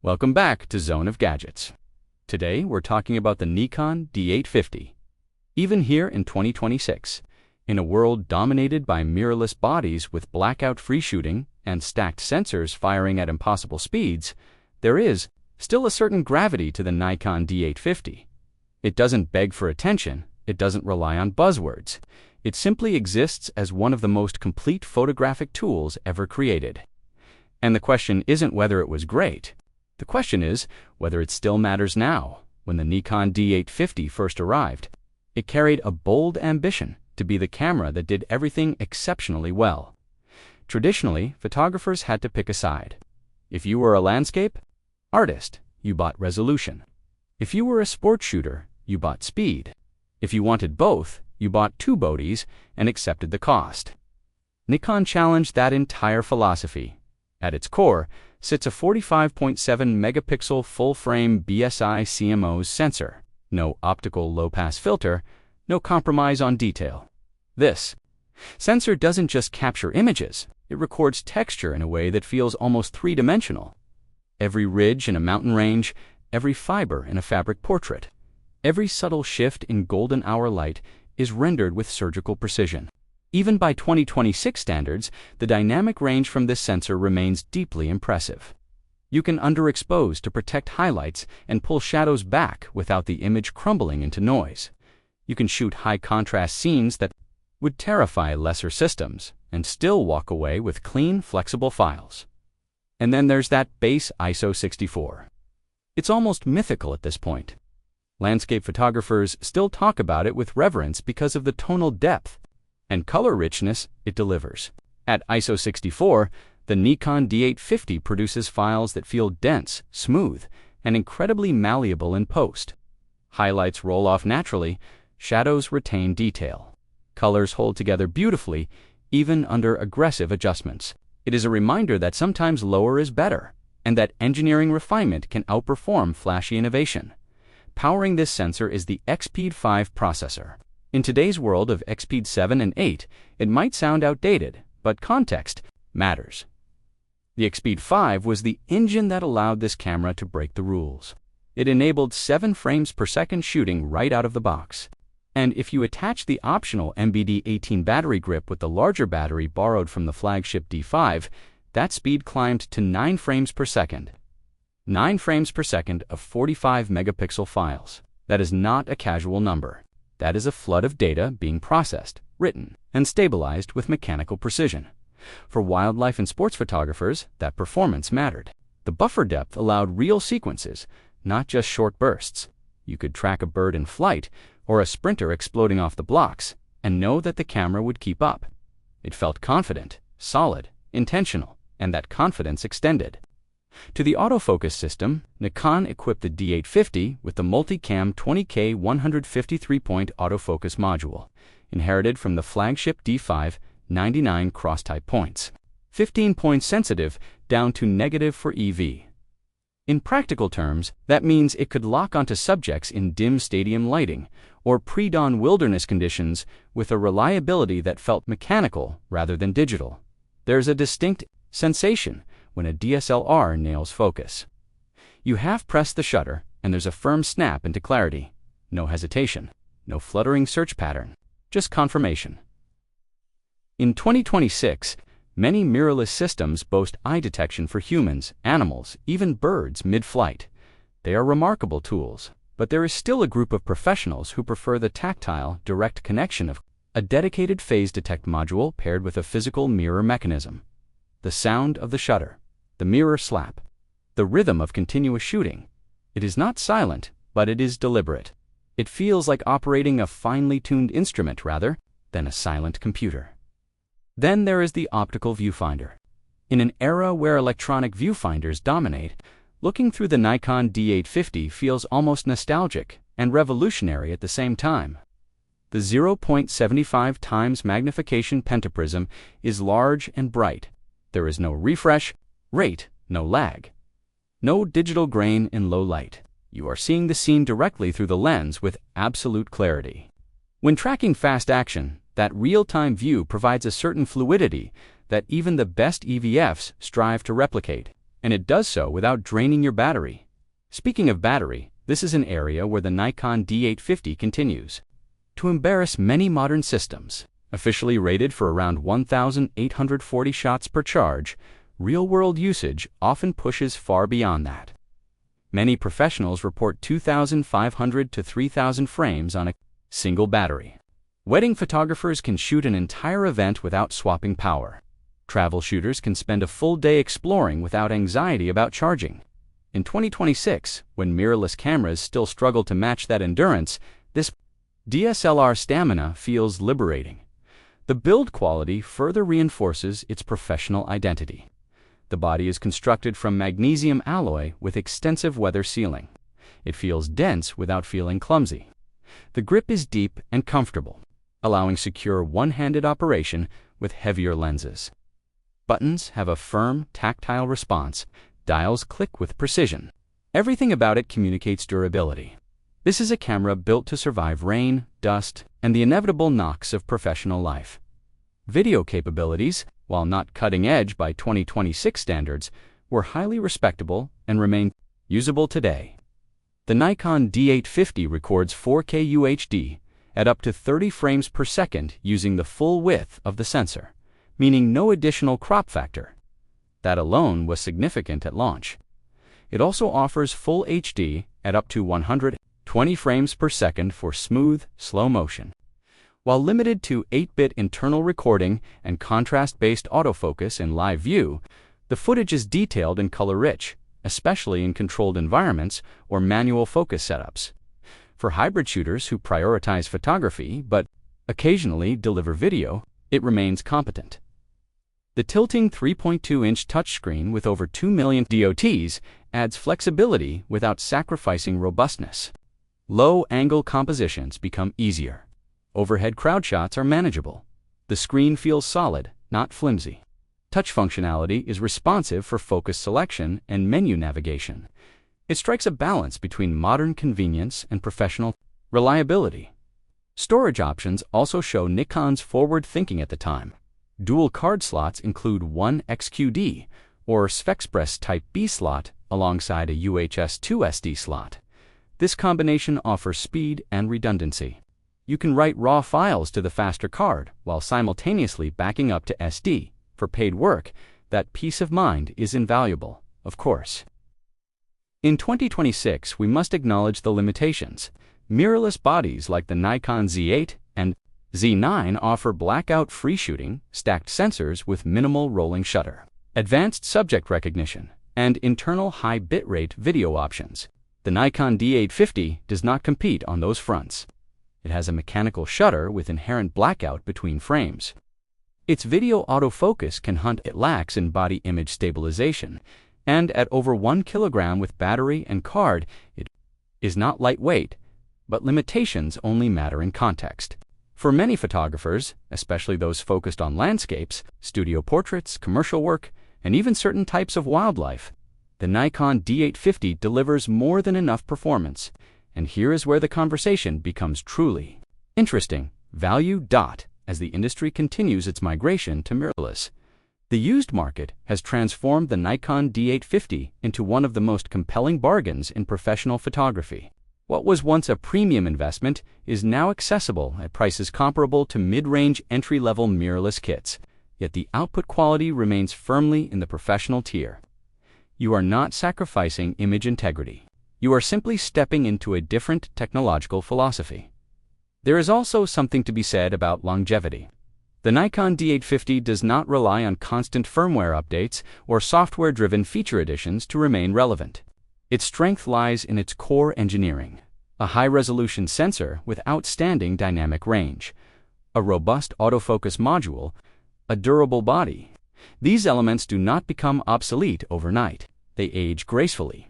Welcome back to Zone of Gadgets. Today we're talking about the Nikon D850. Even here in 2026, in a world dominated by mirrorless bodies with blackout-free shooting and stacked sensors firing at impossible speeds, there is still a certain gravity to the Nikon D850. It doesn't beg for attention, it doesn't rely on buzzwords. It simply exists as one of the most complete photographic tools ever created. And the question isn't whether it was great. The question is whether it still matters now. When the Nikon D850 first arrived, it carried a bold ambition to be the camera that did everything exceptionally well. Traditionally, photographers had to pick a side. If you were a landscape artist, you bought resolution. If you were a sports shooter, you bought speed. If you wanted both, you bought two bodies and accepted the cost. Nikon challenged that entire philosophy. At its core sits a 45.7 megapixel full-frame BSI CMOS sensor. No optical low-pass filter, no compromise on detail. This sensor doesn't just capture images, it records texture in a way that feels almost three-dimensional. Every ridge in a mountain range, every fiber in a fabric portrait, every subtle shift in golden hour light is rendered with surgical precision. Even by 2026 standards, the dynamic range from this sensor remains deeply impressive. You can underexpose to protect highlights and pull shadows back without the image crumbling into noise. You can shoot high-contrast scenes that would terrify lesser systems and still walk away with clean, flexible files. And then there's that base ISO 64. It's almost mythical at this point. Landscape photographers still talk about it with reverence because of the tonal depth and color richness it delivers. At ISO 64, the Nikon D850 produces files that feel dense, smooth, and incredibly malleable in post. Highlights roll off naturally, shadows retain detail. Colors hold together beautifully, even under aggressive adjustments. It is a reminder that sometimes lower is better, and that engineering refinement can outperform flashy innovation. Powering this sensor is the XPEED 5 processor. In today's world of XPEED 7 and 8, it might sound outdated, but context matters. The XPEED 5 was the engine that allowed this camera to break the rules. It enabled 7 frames per second shooting right out of the box. And if you attach the optional MBD18 battery grip with the larger battery borrowed from the flagship D5, that speed climbed to 9 frames per second. 9 frames per second of 45 megapixel files. That is not a casual number. That is a flood of data being processed, written, and stabilized with mechanical precision. For wildlife and sports photographers, that performance mattered. The buffer depth allowed real sequences, not just short bursts. You could track a bird in flight or a sprinter exploding off the blocks and know that the camera would keep up. It felt confident, solid, intentional, and that confidence extended. To the autofocus system, Nikon equipped the D850 with the multicam 20K 153-point autofocus module, inherited from the flagship D5 99 cross-type points. 15 points sensitive down to negative for EV. In practical terms, that means it could lock onto subjects in dim stadium lighting or pre-dawn wilderness conditions with a reliability that felt mechanical rather than digital. There's a distinct sensation when a DSLR nails focus. You half press the shutter and there's a firm snap into clarity. No hesitation, no fluttering search pattern, just confirmation. In 2026, many mirrorless systems boast eye detection for humans, animals, even birds mid-flight. They are remarkable tools, but there is still a group of professionals who prefer the tactile, direct connection of a dedicated phase detect module paired with a physical mirror mechanism. The sound of the shutter, the mirror slap, the rhythm of continuous shooting. It is not silent, but it is deliberate. It feels like operating a finely tuned instrument rather than a silent computer. Then there is the optical viewfinder. In an era where electronic viewfinders dominate, looking through the Nikon D850 feels almost nostalgic and revolutionary at the same time. The 0.75 times magnification pentaprism is large and bright. There is no refresh rate, no lag. No digital grain in low light. You are seeing the scene directly through the lens with absolute clarity. When tracking fast action, that real-time view provides a certain fluidity that even the best EVFs strive to replicate. and it does so without draining your battery. Speaking of battery, this is an area where the Nikon D850 continues to embarrass many modern systems. Officially rated for around 1,840 shots per charge, real-world usage often pushes far beyond that. Many professionals report 2,500 to 3,000 frames on a single battery. Wedding photographers can shoot an entire event without swapping power. Travel shooters can spend a full day exploring without anxiety about charging. In 2026, when mirrorless cameras still struggle to match that endurance, this DSLR stamina feels liberating. The build quality further reinforces its professional identity. The body is constructed from magnesium alloy with extensive weather sealing. It feels dense without feeling clumsy. The grip is deep and comfortable, allowing secure one-handed operation with heavier lenses. Buttons have a firm, tactile response. Dials click with precision. Everything about it communicates durability. This is a camera built to survive rain, dust, and the inevitable knocks of professional life. Video capabilities, while not cutting-edge by 2026 standards, were highly respectable and remain usable today. The Nikon D850 records 4K UHD at up to 30 frames per second using the full width of the sensor, meaning no additional crop factor. That alone was significant at launch. It also offers full HD at up to 120 frames per second for smooth, slow motion. While limited to 8-bit internal recording and contrast-based autofocus in live view, the footage is detailed and color-rich, especially in controlled environments or manual focus setups. For hybrid shooters who prioritize photography but occasionally deliver video, it remains competent. The tilting 3.2-inch touchscreen with over 2 million DOTs adds flexibility without sacrificing robustness. Low-angle compositions become easier. Overhead crowd shots are manageable. The screen feels solid, not flimsy. Touch functionality is responsive for focus selection and menu navigation. It strikes a balance between modern convenience and professional reliability. Storage options also show Nikon's forward thinking at the time. Dual card slots include one XQD or SvExpress Type B slot alongside a UHS-2 SD slot. This combination offers speed and redundancy. You can write RAW files to the faster card while simultaneously backing up to SD. For paid work, that peace of mind is invaluable, of course. In 2026, we must acknowledge the limitations. Mirrorless bodies like the Nikon Z8 and Z9 offer blackout-free shooting, stacked sensors with minimal rolling shutter, advanced subject recognition, and internal high bitrate video options. The Nikon D850 does not compete on those fronts. It has a mechanical shutter with inherent blackout between frames. Its video autofocus can hunt. It lacks in body image stabilization, and at over 1 kilogram with battery and card, it is not lightweight, but limitations only matter in context. For many photographers, especially those focused on landscapes, studio portraits, commercial work, and even certain types of wildlife, the Nikon D850 delivers more than enough performance. And here is where the conversation becomes truly interesting. Value. As the industry continues its migration to mirrorless, the used market has transformed the Nikon D850 into one of the most compelling bargains in professional photography. What was once a premium investment is now accessible at prices comparable to mid-range entry-level mirrorless kits, yet the output quality remains firmly in the professional tier. You are not sacrificing image integrity. You are simply stepping into a different technological philosophy. There is also something to be said about longevity. The Nikon D850 does not rely on constant firmware updates or software-driven feature additions to remain relevant. Its strength lies in its core engineering: a high-resolution sensor with outstanding dynamic range, a robust autofocus module, a durable body. These elements do not become obsolete overnight. They age gracefully,